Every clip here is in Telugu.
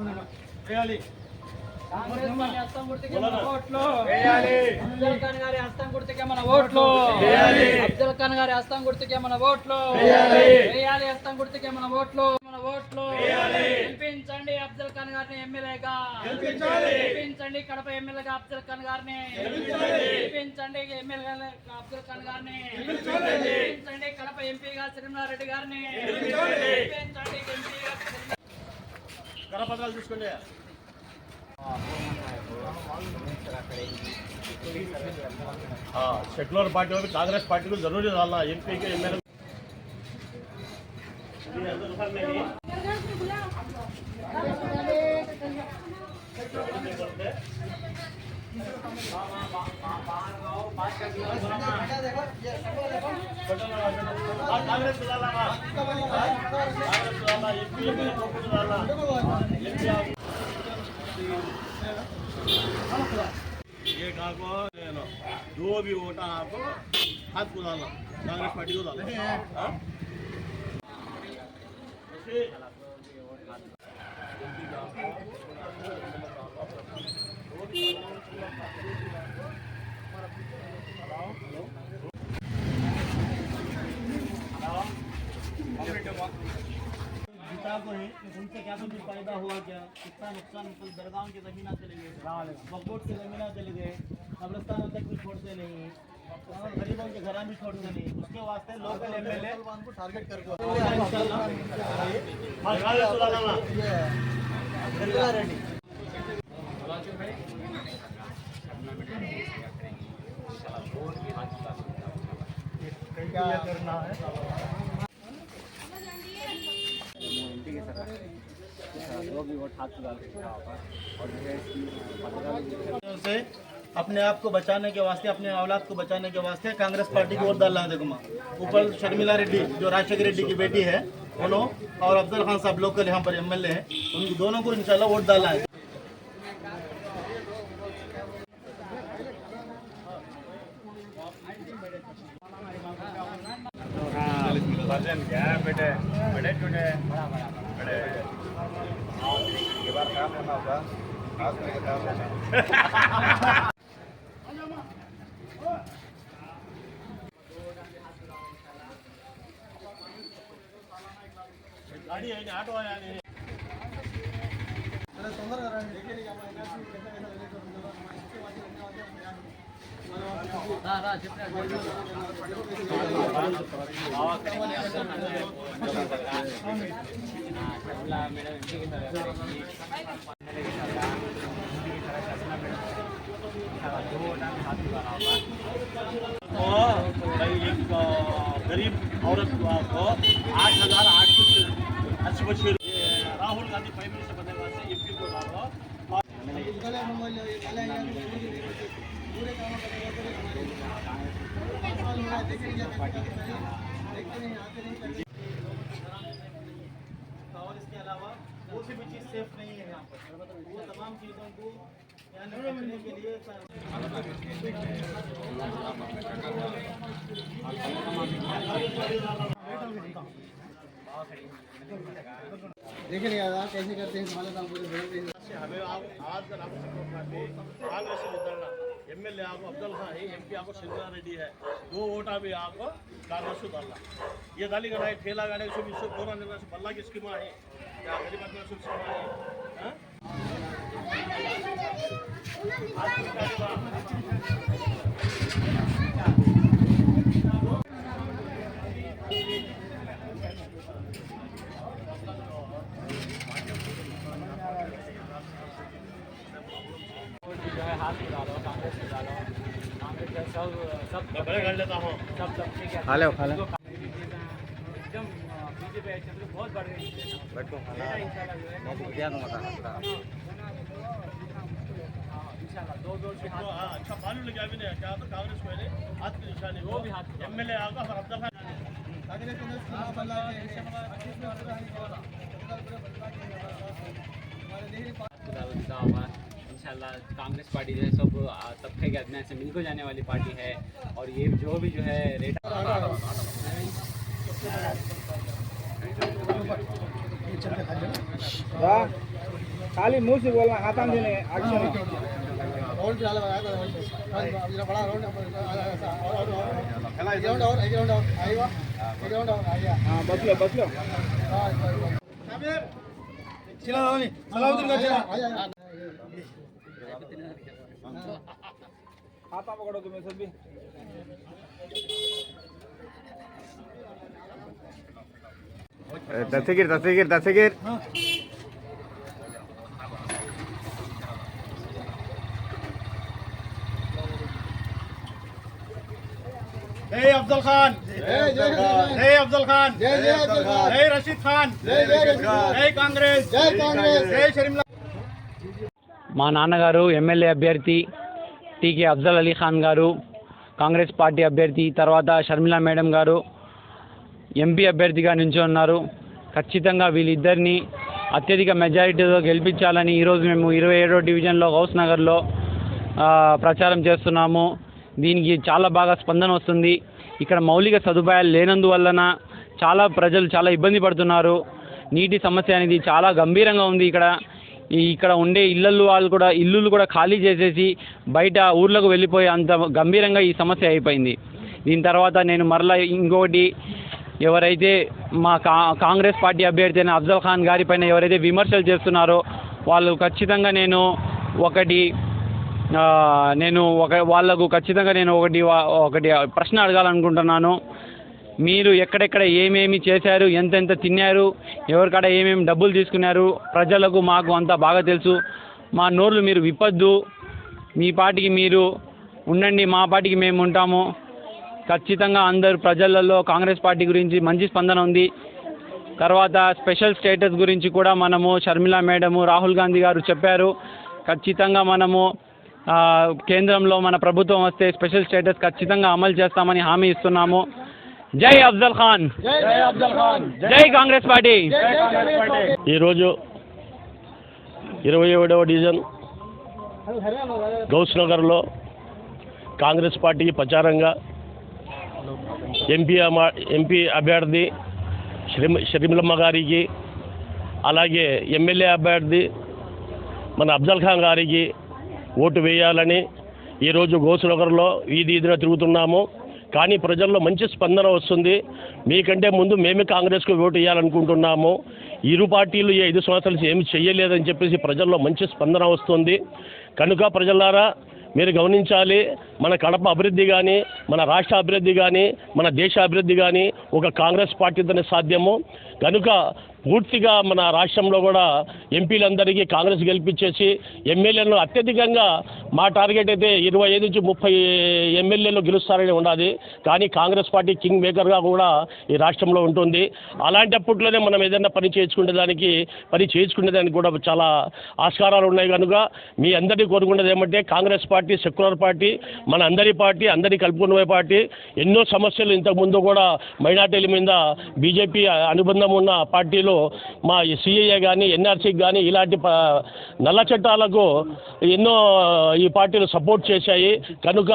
కాంగ్రెస్ పార్టీ హస్తం గుర్తుకే మన ఓట్లు వేయాలి. అఫ్జల్ ఖాన్ గారి హస్తం గుర్తుకే మన ఓట్లు వేయాలి. అఫ్జల్ ఖాన్ గారి హస్తం గుర్తుకే మన ఓట్లు వేయాలి. వేయాలి హస్తం గుర్తుకే మన ఓట్లు వేయాలి. గెలిపించండి అఫ్జల్ ఖాన్ గారిని ఎమ్మెల్యేగా గెలిపించండి. కడప ఎమ్మెల్యేగా అఫ్జల్ ఖాన్ గారిని గెలిపించండి. ఎమ్మెల్యే అఫ్జల్ ఖాన్ గారిని గెలిపించండి. కడప ఎంపీగా శ్రీనివారెడ్డి గారిని గెలిపించండి. ఎంపీగా కరపత్రాలు చూసుకోండి. सेकुलर पार्टी और कांग्रेस पार्टी को जरूरी डालना एमपी के एमएलए कांग्रेस को डालना एमपी को डालना ये को जो भी वोटा आपको हाथ को डालना कांग्रेस पार्टी को डालना जीता को है उनसे क्या कुछ फायदा हुआ क्या कितना नुकसान दरगाह की जमीन चले गए बकबोट की जमीन चले गए कब्रिस्तान तक भी छोड़ते नहीं और गरीबों के घर भी छोड़ते नहीं उसके वास्ते लोकल एमएलए को टारगेट करके क्या करना है से अपने आप को बचाने के वास्ते अपने औलाद को बचाने के वास्ते कांग्रेस पार्टी को वोट डालना है। देखो ऊपर शर्मिला रेड्डी जो राजशेखर रेड्डी की बेटी है उन्होंने और अफजल खान साहब लोकल यहाँ पर एमएलए हैं उन दोनों को इंशाल्लाह वोट डालना है। क्या बेटे बड़े छोटे बड़े ये बार काम करना होगा खास करके काम करना गाड़ी है ऑटो है अरे तोंदरगा రండి రా చెప్పండి एक गरीब औरत को 8,880 राहुल गांधी प्राइम मिनिस्टर बनने वास्ते एमपी को डालो और इसके अलावा वो भी चीज़ सेफ नहीं है यहाँ पर वो तमाम चीज़ों को रखने के लिए देख रहे हैं कैसे करते हैं हमें आज का नाम कांग्रेस से जिताना एमएलए आपको अफजल खान है एमपी आपको शिंदे रेड्डी है दो वोटा भी आपको कांग्रेस को डालना ये दाली का है ठेला गाड़ी से कोरोना निर्णय से बल्ला की स्कीम है क्या गरीब आदमी की स्कीम है हाथ में डालो कांग्रेस में डालो कांग्रेस सब मैं कर लेता हूँ सब ठीक है खा लो एकदम बीजेपी एक्शन तो बहुत बढ़ गई बैठो इंशाल्लाह दो से हाथ अच्छा मालूम लगा भी नहीं क्या तो कांग्रेस को है हाथ की निशानी वो भी हाथ एमएलए आगा और अब्दुल खान कांग्रेस को चुनाव बदला है इंशाल्लाह कांग्रेस पार्टी जो है सब तबके के आदमी से मिलकर जाने वाली पार्टी है और ये जो भी जो है रेट खाली मुंह से बोलना, हाथां देने एक्शन। राउंड चला रहा है, ये बड़ा राउंड और एक राउंड और आएगा, एक राउंड और आएगा। हां बस लो चला नहीं सलाउद्दीन का चला हाथा पकड़ो तुम्हें सभी। दस्तगीर जय अफजल खान, जय अफजल खान, जय रशीद खान, जय कांग्रेस, जय शर्मिला। మా నాన్నగారు ఎమ్మెల్యే అభ్యర్థి టీకే అఫ్జల్ అలీ ఖాన్ గారు, కాంగ్రెస్ పార్టీ అభ్యర్థి, తర్వాత షర్మిలా మేడం గారు ఎంపీ అభ్యర్థిగా నిల్చున్నారు. ఖచ్చితంగా వీళ్ళిద్దరిని అత్యధిక మెజారిటీతో గెలిపించాలని ఈరోజు మేము 27వ డివిజన్లో హౌస్ నగర్లో ప్రచారం చేస్తున్నాము. దీనికి చాలా బాగా స్పందన వస్తుంది. ఇక్కడ మౌలిక సదుపాయాలు లేనందువలన చాలా ప్రజలు చాలా ఇబ్బంది పడుతున్నారు. నీటి సమస్య అనేది చాలా గంభీరంగా ఉంది. ఇక్కడ ఉండే ఇల్లులు కూడా ఖాళీ చేసేసి బయట ఊర్లకు వెళ్ళిపోయి అంత గంభీరంగా ఈ సమస్య అయిపోయింది. దీని తర్వాత నేను మరలా ఇంకొకటి, ఎవరైతే మా కాంగ్రెస్ పార్టీ అభ్యర్థి అయిన అఫ్జల్ ఖాన్ గారి పైన ఎవరైతే విమర్శలు చేస్తున్నారో వాళ్ళు ఖచ్చితంగా వాళ్లకు ఖచ్చితంగా నేను ఒకటి ప్రశ్న అడగాలనుకుంటున్నాను. మీరు ఎక్కడెక్కడ ఏమేమి చేశారు, ఎంతెంత తిన్నారు, ఎవరికాడ ఏమేమి డబ్బులు తీసుకున్నారు, ప్రజలకు మాకు అంతా బాగా తెలుసు. మా నోర్లు మీరు విప్పద్దు. మీ పార్టీకి మీరు ఉండండి, మా పార్టీకి మేము ఉంటాము. ఖచ్చితంగా అందరు ప్రజలలో కాంగ్రెస్ పార్టీ గురించి మంచి స్పందన ఉంది. తర్వాత స్పెషల్ స్టేటస్ గురించి కూడా మనము షర్మిలా మేడము, రాహుల్ గాంధీ గారు చెప్పారు. ఖచ్చితంగా మనము కేంద్రంలో మన ప్రభుత్వం వస్తే స్పెషల్ స్టేటస్ ఖచ్చితంగా అమలు చేస్తామని హామీ ఇస్తున్నాము. జై అఫ్జల్ ఖాన్, జై కాంగ్రెస్ పార్టీ. ఈరోజు 27వ డివిజన్ గౌస్ నగర్లో కాంగ్రెస్ పార్టీకి ప్రచారంగా ఎంపీ అభ్యర్థి షర్మిలమ్మ గారికి, అలాగే ఎమ్మెల్యే అభ్యర్థి మన అఫ్జల్ ఖాన్ గారికి ఓటు వేయాలని ఈరోజు గౌస్ నగర్లో వీధిన తిరుగుతున్నాము. కానీ ప్రజల్లో మంచి స్పందన వస్తుంది. మీకంటే ముందు మేమే కాంగ్రెస్కు ఓటు వేయాలనుకుంటున్నాము. ఇరు పార్టీలు 5 సంవత్సరాలు ఏమి చేయలేదని చెప్పేసి ప్రజల్లో మంచి స్పందన వస్తుంది. కనుక ప్రజలారా మీరు గమనించాలి, మన కడప అభివృద్ధి కానీ, మన రాష్ట్ర అభివృద్ధి కానీ, మన దేశ అభివృద్ధి కానీ ఒక కాంగ్రెస్ పార్టీతోనే సాధ్యము. కనుక పూర్తిగా మన రాష్ట్రంలో కూడా ఎంపీలందరికీ కాంగ్రెస్ గెలిపించేసి ఎమ్మెల్యేలను అత్యధికంగా మా టార్గెట్ అయితే 25 నుంచి 30 ఎమ్మెల్యేలు గెలుస్తారని ఉన్నది. కానీ కాంగ్రెస్ పార్టీ కింగ్ మేకర్గా కూడా ఈ రాష్ట్రంలో ఉంటుంది. అలాంటప్పట్లోనే మనం ఏదైనా పని చేసుకునేదానికి కూడా చాలా ఆస్కారాలు ఉన్నాయి. కనుక మీ అందరినీ కోరుకునేది ఏమంటే కాంగ్రెస్ పార్టీ సెక్యులర్ పార్టీ, మన అందరి పార్టీ, అందరినీ కలుపుకునే పార్టీ. ఎన్నో సమస్యలు ఇంతకుముందు కూడా మైనార్టీల మీద బీజేపీ అనుబంధం ఉన్న పార్టీలు మా సిఏఏ కానీ, ఎన్ఆర్సీకి కానీ ఇలాంటి నల్ల చట్టాలకు ఎన్నో ఈ పార్టీలు సపోర్ట్ చేశాయి. కనుక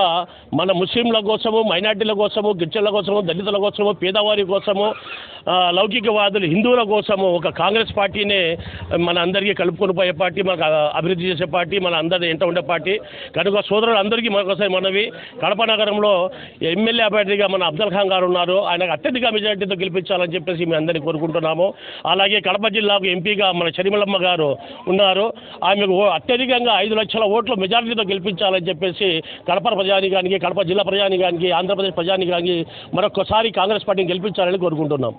మన ముస్లింల కోసము, మైనార్టీల కోసము, గిరిజనుల కోసము, దళితుల కోసము, పేదవారి కోసము, లౌకికవాదులు, హిందువుల కోసము ఒక కాంగ్రెస్ పార్టీనే మన అందరికీ కలుపుకొని పోయే పార్టీ, మనకు అభివృద్ధి చేసే పార్టీ, మన అందరి ఎంట ఉండే పార్టీ. కనుక సోదరులు అందరికీ మరొకసారి మనవి, కడప నగరంలో ఎమ్మెల్యే అభ్యర్థిగా మన అఫ్జల్ ఖాన్ గారు ఉన్నారు. ఆయనకు అత్యధిక మెజార్టీతో గెలిపించాలని చెప్పేసి మేము అందరినీ కోరుకుంటున్నాము. అలాగే కడప జిల్లాకు ఎంపీగా మన షర్మిలమ్మ గారు ఉన్నారు. ఆమెకు అత్యధికంగా 5 లక్షల ఓట్ల మెజారిటీతో గెలిపించాలని చెప్పేసి కడప ప్రజానికానికి, కడప జిల్లా ప్రజానికానికి, ఆంధ్రప్రదేశ్ ప్రజానికానికి మరొకసారి కాంగ్రెస్ పార్టీని గెలిపించాలని కోరుకుంటున్నాం.